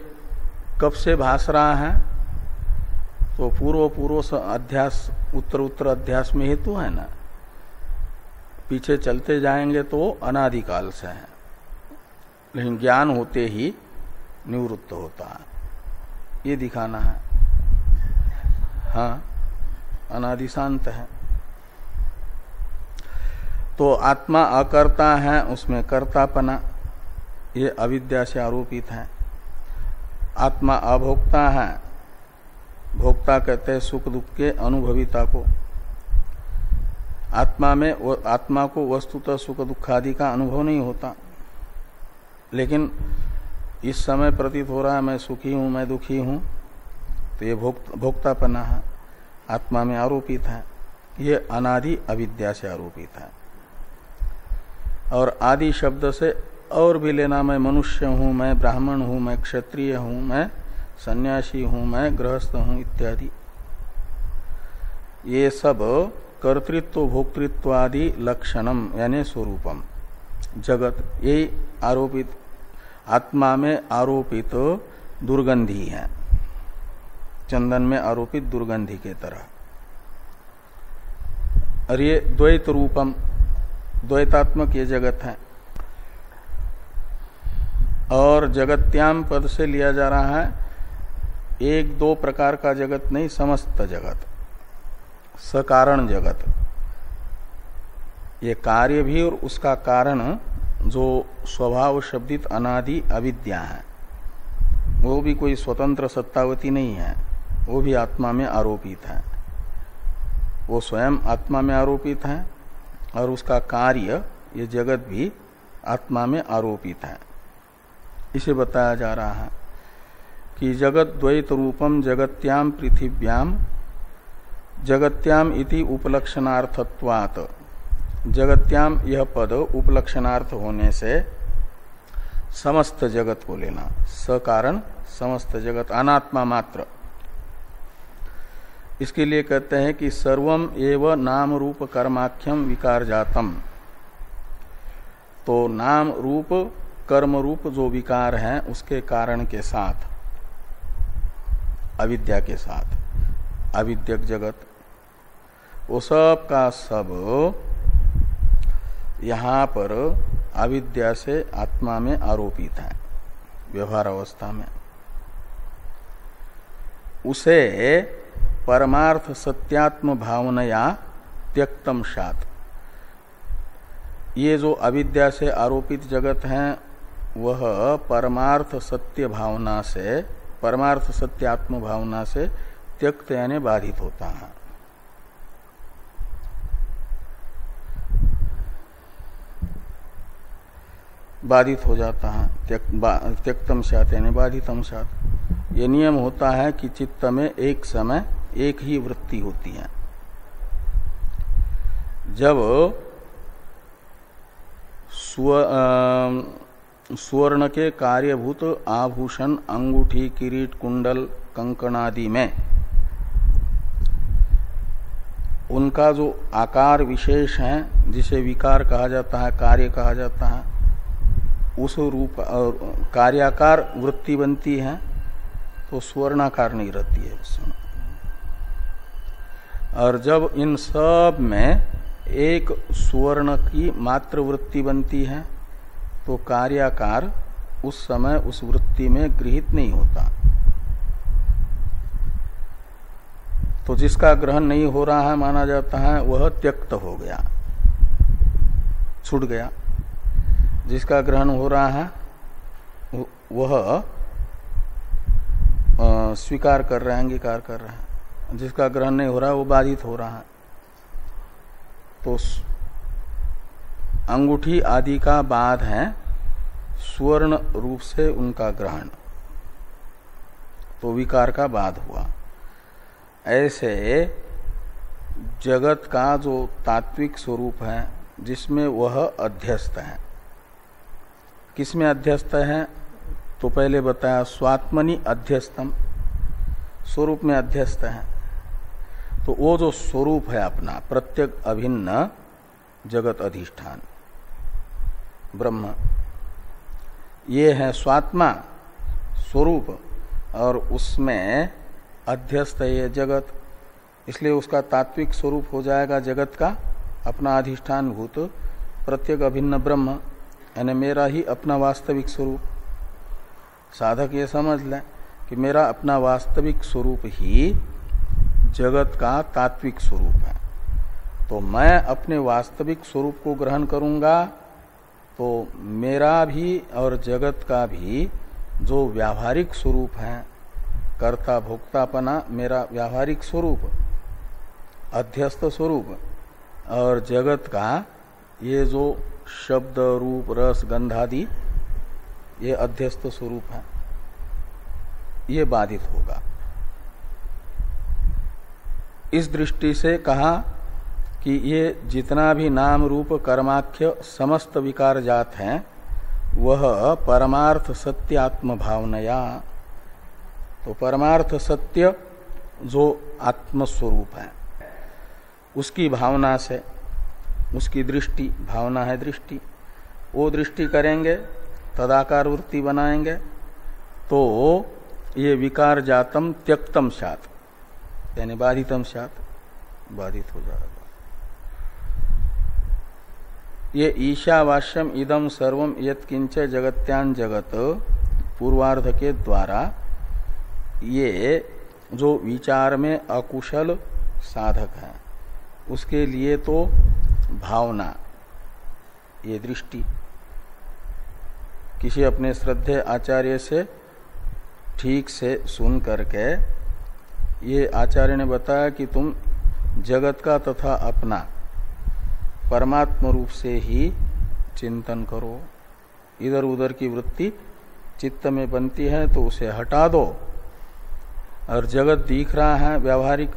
कब से भास रहा है? तो पूर्व अध्यास, उत्तर अध्यास में हेतु है ना। पीछे चलते जाएंगे तो अनादिकाल से है, लेकिन ज्ञान होते ही निवृत्त होता है, ये दिखाना है। हाँ, अनादि शांत है। तो आत्मा अकर्ता है, उसमें कर्तापना ये अविद्या से आरोपित है। आत्मा अभोक्ता है, भोक्ता कहते हैं सुख दुख के अनुभविता को। आत्मा को वस्तुतः सुख दुख आदि का अनुभव नहीं होता, लेकिन इस समय प्रतीत हो रहा है मैं सुखी हूं, मैं दुखी हूं, तो ये भोक्तापना है, आत्मा में आरोपित है। ये अनादि अविद्या से आरोपित है। और आदि शब्द से और भी लेना, मैं मनुष्य हूं, मैं ब्राह्मण हूं, मैं क्षत्रिय हूं, मैं सन्यासी हूं, मैं गृहस्थ हूं इत्यादि, ये सब कर्तृत्व भोक्तृत्व आदि लक्षणम यानी स्वरूपम जगत, यही आरोपित आत्मा में आरोपित दुर्गंधि है, चंदन में आरोपित दुर्गंधि के तरह। और ये द्वैत रूपम, द्वैतात्मक ये जगत है। और जगत्याम पद से लिया जा रहा है एक दो प्रकार का जगत नहीं, समस्त जगत, सकारण जगत। ये कार्य भी और उसका कारण जो स्वभाव शब्दित अनादि अविद्या है, वो भी कोई स्वतंत्र सत्तावती नहीं है, वो भी आत्मा में आरोपित है। वो स्वयं आत्मा में आरोपित है और उसका कार्य ये जगत भी आत्मा में आरोपित है। इसे बताया जा रहा है कि जगत द्वैत रूपम जगत्याम पृथिव्याम जगत्याम इति उपलक्षणार्थत्वात्। जगत्याम यह पद उपलक्षणार्थ होने से समस्त जगत को लेना, सकारण समस्त जगत, अनात्मा मात्र। इसके लिए कहते हैं कि सर्वम एव नाम रूप कर्माख्यम विकार जातम। तो नाम रूप कर्म रूप जो विकार है उसके कारण के साथ, अविद्या के साथ, अविद्यक जगत, वो सब का सब यहां पर अविद्या से आत्मा में आरोपित है व्यवहार अवस्था में। उसे परमार्थ सत्यात्म भावनया त्यक्तम शात। ये जो अविद्या से आरोपित जगत है वह परमार्थ सत्य भावना से, परमार्थ सत्यात्म भावना से त्यक्त यानी बाधित होता है। बाधित हो जाता है, त्यक्तम सात यानी बाधितम सात। ये नियम होता है कि चित्त में एक समय एक ही वृत्ति होती है। जब स्वर्ण के कार्यभूत आभूषण अंगूठी किरीट कुंडल कंकणादि में उनका जो आकार विशेष है जिसे विकार कहा जाता है, कार्य कहा जाता है, उस रूप कार्याकार वृत्ति बनती है तो स्वर्णाकार नहीं रहती है उस समय। और जब इन सब में एक स्वर्ण की मात्र वृत्ति बनती है तो कार्याकार उस समय उस वृत्ति में गृहीत नहीं होता। तो जिसका ग्रहण नहीं हो रहा है माना जाता है वह त्यक्त हो गया, छूट गया। जिसका ग्रहण हो रहा है वह स्वीकार कर रहा है, अंगीकार कर रहा है। जिसका ग्रहण नहीं हो रहा है वो बाधित हो रहा है। तो अंगूठी आदि का बाध है स्वर्ण रूप से उनका ग्रहण, तो विकार का बाध हुआ। ऐसे जगत का जो तात्विक स्वरूप है जिसमें वह अध्यस्त है, किसमें अध्यस्त है? तो पहले बताया स्वात्मनि अध्यस्तम, स्वरूप में अध्यस्त है। तो वो जो स्वरूप है अपना प्रत्येक अभिन्न जगत अधिष्ठान ब्रह्म, ये है स्वात्मा स्वरूप और उसमें अध्यस्त है ये जगत। इसलिए उसका तात्विक स्वरूप हो जाएगा जगत का अपना अधिष्ठान भूत प्रत्येक अभिन्न ब्रह्म, यानी मेरा ही अपना वास्तविक स्वरूप। साधक ये समझ लें कि मेरा अपना वास्तविक स्वरूप ही जगत का तात्विक स्वरूप है। तो मैं अपने वास्तविक स्वरूप को ग्रहण करूंगा तो मेरा भी और जगत का भी जो व्यावहारिक स्वरूप है, कर्ता भोक्तापना मेरा व्यावहारिक स्वरूप अध्यस्त स्वरूप, और जगत का ये जो शब्द रूप रस गंधादि ये अध्यस्त स्वरूप है, ये बाधित होगा। इस दृष्टि से कहा कि ये जितना भी नाम रूप कर्माख्य समस्त विकार जात हैं वह परमार्थ सत्य आत्म भावनया। तो परमार्थ सत्य जो आत्मस्वरूप है उसकी भावना से, उसकी दृष्टि, भावना है दृष्टि, वो दृष्टि करेंगे तदाकार वृत्ति बनाएंगे तो ये विकार जातम त्यक्तम सात यानी बाधितम सात, बाधित हो जाएगा। ये ईशावास्यम इदम सर्वम यत्किंच जगत्यान जगत पूर्वार्ध के द्वारा ये जो विचार में अकुशल साधक है उसके लिए तो भावना, ये दृष्टि, किसी अपने श्रद्धेय आचार्य से ठीक से सुन करके ये आचार्य ने बताया कि तुम जगत का तथा अपना परमात्म रूप से ही चिंतन करो। इधर उधर की वृत्ति चित्त में बनती है तो उसे हटा दो, और जगत दिख रहा है व्यावहारिक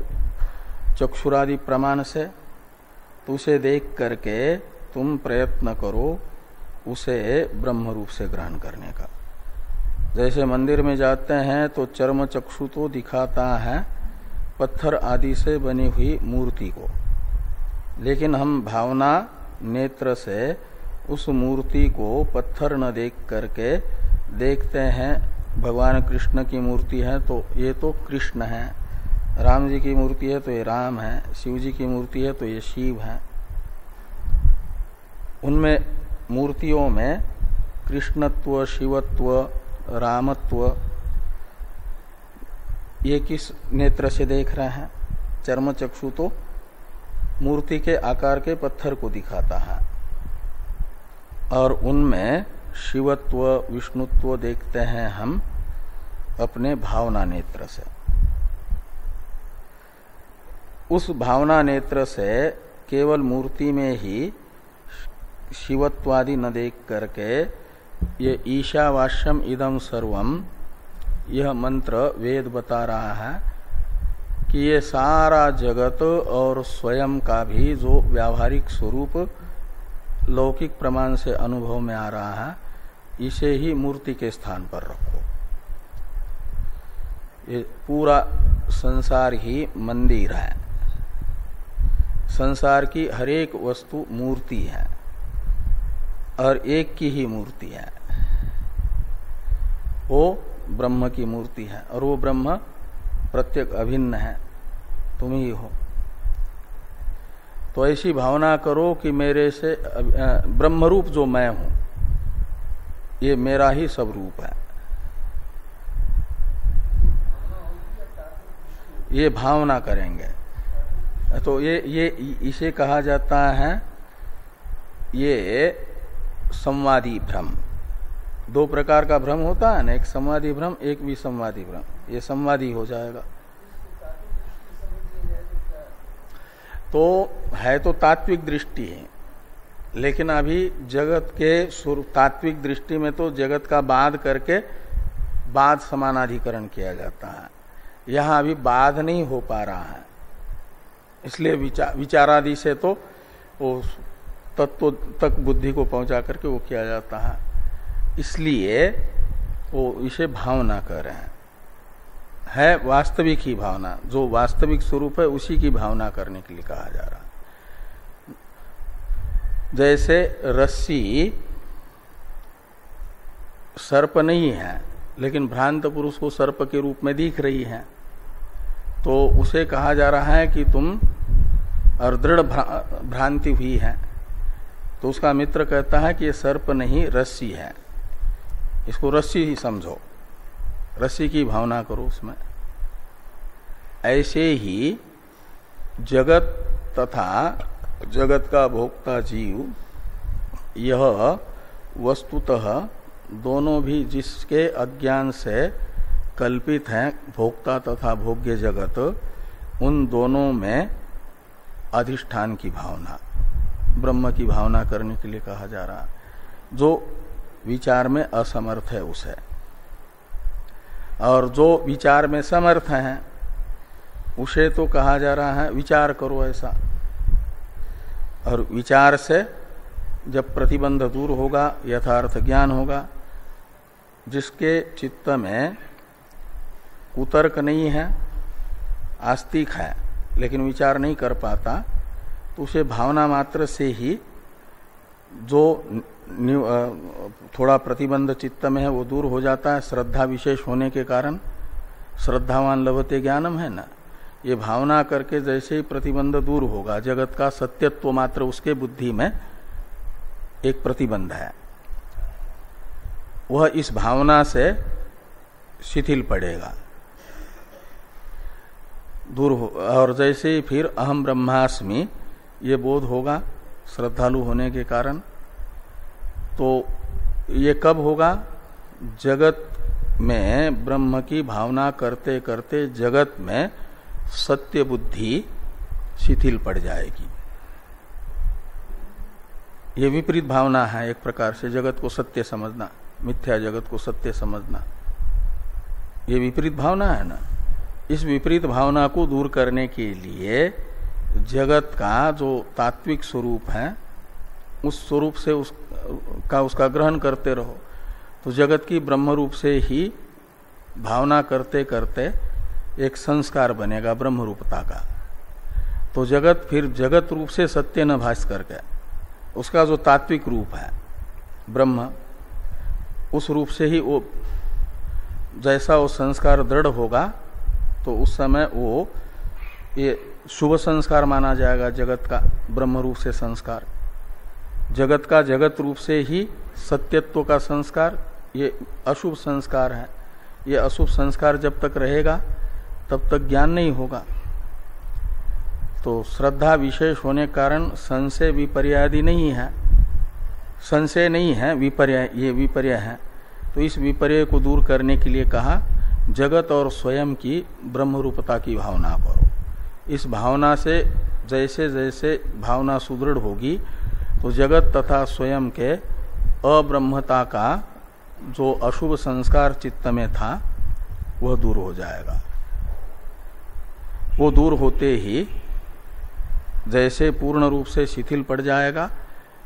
चक्षुरादि प्रमाण से, तो उसे देख करके तुम प्रयत्न करो उसे ब्रह्म रूप से ग्रहण करने का। जैसे मंदिर में जाते हैं तो चर्म चक्षु तो दिखाता है पत्थर आदि से बनी हुई मूर्ति को, लेकिन हम भावना नेत्र से उस मूर्ति को पत्थर न देख करके देखते हैं भगवान कृष्ण की मूर्ति है तो ये तो कृष्ण है, राम जी की मूर्ति है तो ये राम है, शिव जी की मूर्ति है तो ये शिव है। उनमें मूर्तियों में कृष्णत्व, शिवत्व, रामत्व ये किस नेत्र से देख रहे हैं? चर्म चक्षु तो मूर्ति के आकार के पत्थर को दिखाता है, और उनमें शिवत्व, विष्णुत्व देखते हैं हम अपने भावना नेत्र से। उस भावना नेत्र से केवल मूर्ति में ही शिवत्वादि न देख करके ये ईशावास्यम इदम सर्वम, यह मंत्र वेद बता रहा है कि ये सारा जगत और स्वयं का भी जो व्यावहारिक स्वरूप लौकिक प्रमाण से अनुभव में आ रहा है, इसे ही मूर्ति के स्थान पर रखो। ये पूरा संसार ही मंदिर है, संसार की हर एक वस्तु मूर्ति है और एक की ही मूर्ति है, वो ब्रह्म की मूर्ति है, और वो ब्रह्म प्रत्येक अभिन्न है, तुम ही हो। तो ऐसी भावना करो कि मेरे से ब्रह्मरूप जो मैं हूं ये मेरा ही सब रूप है। ये भावना करेंगे तो ये इसे कहा जाता है ये संवादी भ्रम। दो प्रकार का भ्रम होता है ना, एक संवादी भ्रम, एक विसंवादी भ्रम। ये संवादी हो जाएगा। तो है तो तात्विक दृष्टि है, लेकिन अभी जगत के तात्विक दृष्टि में तो जगत का बाध करके बाध समानाधिकरण किया जाता है। यहां अभी बाध नहीं हो पा रहा है, इसलिए विचारादि से तो वो तत्व तक बुद्धि को पहुंचा करके वो किया जाता है, इसलिए वो इसे भावना कर रहे हैं। है वास्तविक ही भावना, जो वास्तविक स्वरूप है उसी की भावना करने के लिए कहा जा रहा है। जैसे रस्सी सर्प नहीं है, लेकिन भ्रांत पुरुष को सर्प के रूप में दिख रही है, तो उसे कहा जा रहा है कि तुम और दृढ़ भ्रांति हुई है। तो उसका मित्र कहता है कि ये सर्प नहीं रस्सी है, इसको रस्सी ही समझो, रस्सी की भावना करो उसमें। ऐसे ही जगत तथा जगत का भोक्ता जीव, यह वस्तुतः दोनों भी जिसके अज्ञान से कल्पित हैं, भोक्ता तथा भोग्य जगत, उन दोनों में अधिष्ठान की भावना, ब्रह्म की भावना करने के लिए कहा जा रहा। जो विचार में असमर्थ है उसे, और जो विचार में समर्थ है उसे तो कहा जा रहा है विचार करो ऐसा। और विचार से जब प्रतिबंध दूर होगा, यथार्थ ज्ञान होगा, जिसके चित्त में कुतर्क नहीं है, आस्तिक है लेकिन विचार नहीं कर पाता, तो उसे भावना मात्र से ही जो थोड़ा प्रतिबंध चित्त में है वो दूर हो जाता है। श्रद्धा विशेष होने के कारण श्रद्धावान लभते ज्ञानम है ना, ये भावना करके जैसे ही प्रतिबंध दूर होगा, जगत का सत्यत्व मात्र उसके बुद्धि में एक प्रतिबंध है, वह इस भावना से शिथिल पड़ेगा, दूर हो। और जैसे ही फिर अहम ब्रह्मास्मि ये बोध होगा श्रद्धालु होने के कारण, तो ये कब होगा? जगत में ब्रह्म की भावना करते करते जगत में सत्य बुद्धि शिथिल पड़ जाएगी। ये विपरीत भावना है एक प्रकार से, जगत को सत्य समझना, मिथ्या जगत को सत्य समझना, ये विपरीत भावना है ना। इस विपरीत भावना को दूर करने के लिए जगत का जो तात्विक स्वरूप है उस स्वरूप से उसका ग्रहण करते रहो, तो जगत की ब्रह्म रूप से ही भावना करते करते एक संस्कार बनेगा ब्रह्म रूपता का। तो जगत फिर जगत रूप से सत्य न भास करके उसका जो तात्विक रूप है ब्रह्म, उस रूप से ही वो जैसा वो संस्कार दृढ़ होगा तो उस समय वो ये शुभ संस्कार माना जाएगा जगत का ब्रह्म रूप से संस्कार। जगत का जगत रूप से ही सत्यत्व का संस्कार ये अशुभ संस्कार है। ये अशुभ संस्कार जब तक रहेगा तब तक ज्ञान नहीं होगा। तो श्रद्धा विशेष होने के कारण संशय विपर्यादि नहीं है, संशय नहीं है, विपर्य, ये विपर्य है। तो इस विपर्य को दूर करने के लिए कहा जगत और स्वयं की ब्रह्म रूपता की भावना करो। इस भावना से जैसे जैसे भावना सुदृढ़ होगी तो जगत तथा स्वयं के अब्रह्मता का जो अशुभ संस्कार चित्त में था वह दूर हो जाएगा। वो दूर होते ही जैसे पूर्ण रूप से शिथिल पड़ जाएगा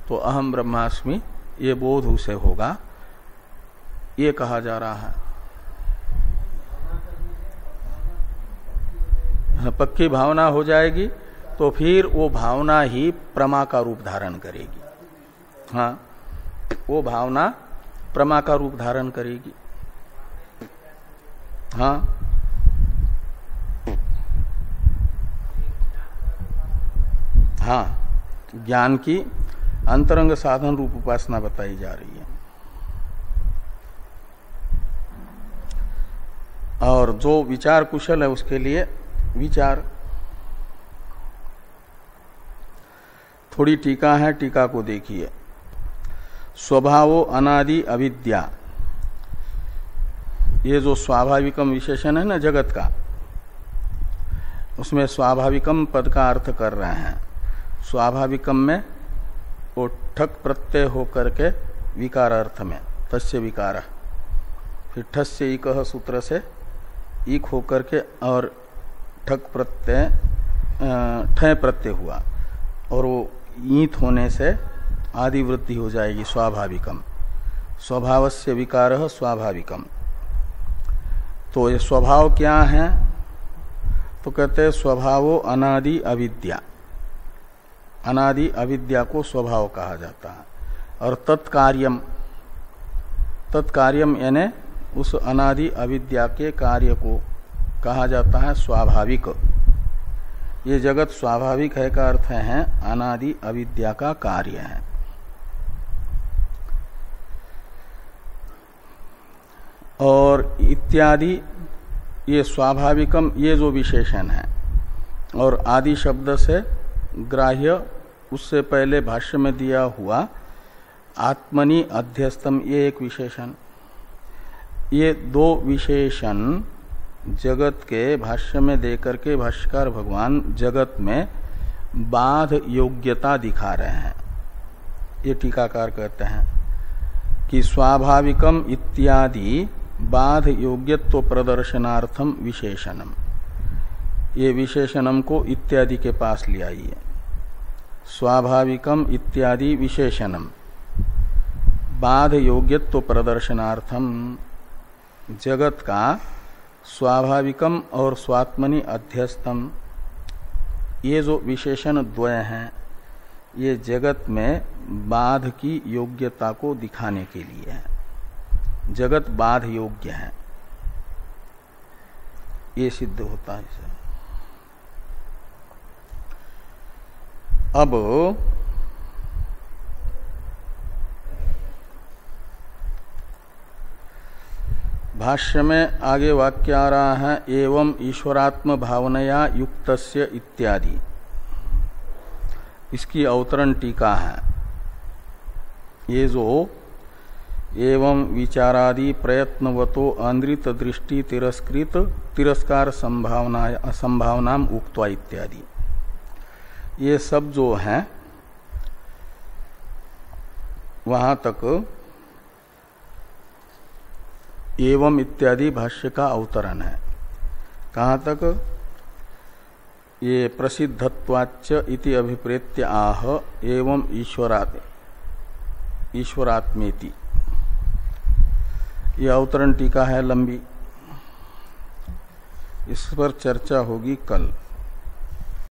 तो अहम ब्रह्मास्मि ये बोध उसे होगा, ये कहा जा रहा है। पक्की भावना हो जाएगी तो फिर वो भावना ही प्रमा का रूप धारण करेगी। हाँ, वो भावना प्रमा का रूप धारण करेगी। हाँ, हाँ, ज्ञान की अंतरंग साधन रूप उपासना बताई जा रही है। और जो विचार कुशल है उसके लिए विचार। थोड़ी टीका है, टीका को देखिए। स्वभावो अनादि अविद्या, ये जो स्वाभाविकम विशेषण है ना जगत का, उसमें स्वाभाविकम पद का अर्थ कर रहे हैं। स्वाभाविकम में वो ठक प्रत्यय होकर के विकार अर्थ में तस्य विकार, फिर ठस्य इकह सूत्र से इक होकर के और ठक प्रत्यय ठय प्रत्यय हुआ और वो ईंत होने से आदि वृद्धि हो जाएगी स्वाभाविकम। स्वभावस्य विकारः स्वाभाविकम। तो ये स्वभाव क्या है? तो कहते हैं स्वभावो अनादि अविद्या। अनादि अविद्या को स्वभाव कहा जाता है। और तत्कार्यम, तत्कार्यम यानी उस अनादि अविद्या के कार्य को कहा जाता है स्वाभाविक। ये जगत स्वाभाविक है का अर्थ है अनादि अविद्या का कार्य है। और इत्यादि ये स्वाभाविकम ये जो विशेषण है, और आदि शब्द से ग्राह्य उससे पहले भाष्य में दिया हुआ आत्मनि अध्यस्तम ये एक विशेषण। ये दो विशेषण जगत के भाष्य में देकर के भाष्यकार भगवान जगत में बाध योग्यता दिखा रहे हैं। ये टीकाकार कहते हैं कि स्वाभाविकम इत्यादि बाध योग्यत्व प्रदर्शनार्थम विशेषणम। ये विशेषणम को इत्यादि के पास ले आइए। स्वाभाविकम इत्यादि विशेषणम बाध योग्यत्व प्रदर्शनार्थम, जगत का स्वाभाविकम और स्वात्मनि अध्यस्तम ये जो विशेषण द्वय हैं ये जगत में बाध की योग्यता को दिखाने के लिए है। जगत बाध योग्य है, ये सिद्ध होता है इसे। अब भाष्य में आगे वाक्य आ रहा है एवं ईश्वरात्म भावनया युक्तस्य इत्यादि। इसकी अवतरण टीका है। ये जो एवं विचारादि प्रयत्नवतो अनृत दृष्टि तिरस्कार संभावना उक्त्वा इत्यादि। ये सब जो हैं वहां तक एवं इत्यादि भाष्य का अवतरण है। कहाँ तक? ये प्रसिद्धत्वाच्च इति अभिप्रेत्य आह एवं ईश्वरात्मेति। ये अवतरण टीका है लंबी, इस पर चर्चा होगी कल।